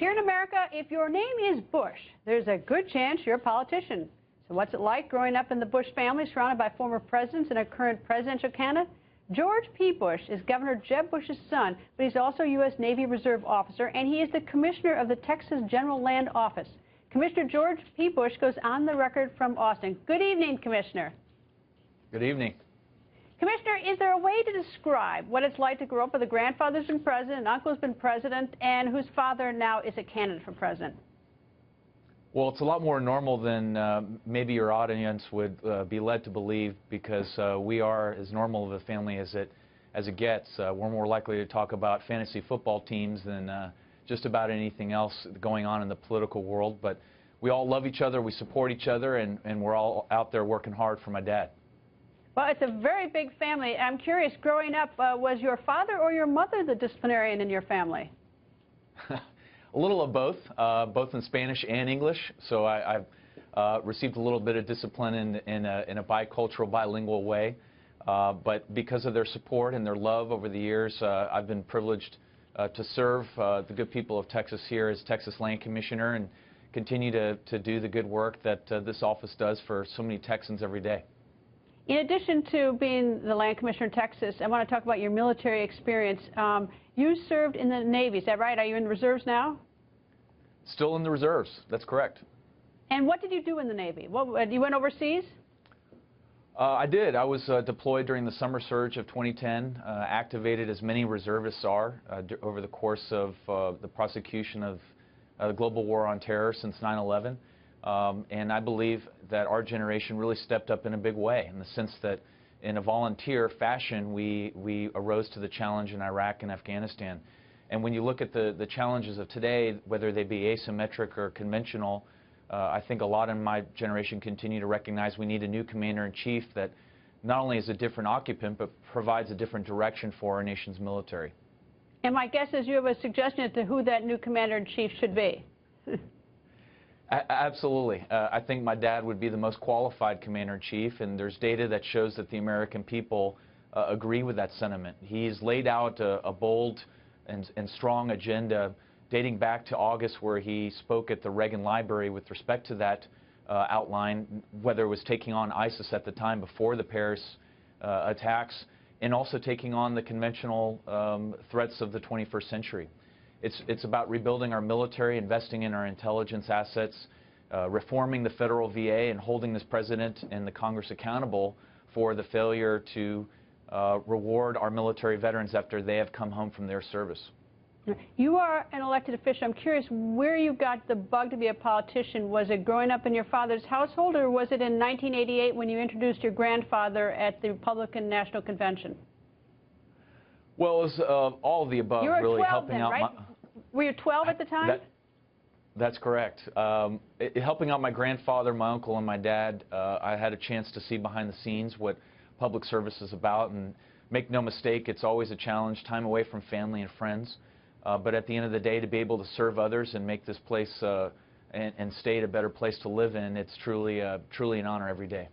Here in America, if your name is Bush, there's a good chance you're a politician. So what's it like growing up in the Bush family, surrounded by former presidents and a current presidential candidate? George P. Bush is Governor Jeb Bush's son, but he's also U.S. Navy Reserve officer, and he is the commissioner of the Texas General Land Office. Commissioner George P. Bush goes on the record from Austin. Good evening, Commissioner. Good evening. Commissioner, is there a way to describe what it's like to grow up with a grandfather's been president, an uncle's been president, and whose father now is a candidate for president? Well, it's a lot more normal than maybe your audience would be led to believe, because we are as normal of a family as it gets. We're more likely to talk about fantasy football teams than just about anything else going on in the political world. But we all love each other, we support each other, and we're all out there working hard for my dad. Well, it's a very big family. I'm curious, growing up, was your father or your mother the disciplinarian in your family? A little of both, both in Spanish and English. So I've received a little bit of discipline in a bicultural, bilingual way. But because of their support and their love over the years, I've been privileged to serve the good people of Texas here as Texas Land Commissioner and continue to do the good work that this office does for so many Texans every day. In addition to being the Land Commissioner in Texas, I want to talk about your military experience. You served in the Navy, is that right? Are you in the reserves now? Still in the reserves, that's correct. And what did you do in the Navy? You went overseas? I did. I was deployed during the summer surge of 2010, activated as many reservists are over the course of the prosecution of the global war on terror since 9/11. And I believe that our generation really stepped up in a big way, in the sense that in a volunteer fashion, we arose to the challenge in Iraq and Afghanistan. And when you look at the challenges of today, whether they be asymmetric or conventional, I think a lot in my generation continue to recognize we need a new commander-in-chief that not only is a different occupant, but provides a different direction for our nation's military. And my guess is you have a suggestion as to who that new commander-in-chief should be. Absolutely. I think my dad would be the most qualified commander-in-chief, and there's data that shows that the American people agree with that sentiment. He's laid out a bold and strong agenda dating back to August, where he spoke at the Reagan Library with respect to that outline, whether it was taking on ISIS at the time before the Paris attacks, and also taking on the conventional threats of the 21st century. It's about rebuilding our military, investing in our intelligence assets, reforming the federal VA, and holding this president and the Congress accountable for the failure to reward our military veterans after they have come home from their service. You are an elected official. I'm curious where you got the bug to be a politician. Was it growing up in your father's household, or was it in 1988 when you introduced your grandfather at the Republican National Convention? Well, it was all of the above, you were really 12 helping then, out. Right? Were you 12 at the time? That's correct. Helping out my grandfather, my uncle, and my dad, I had a chance to see behind the scenes what public service is about. And make no mistake, it's always a challenge, time away from family and friends. But at the end of the day, to be able to serve others and make this place and state a better place to live in, it's truly an honor every day.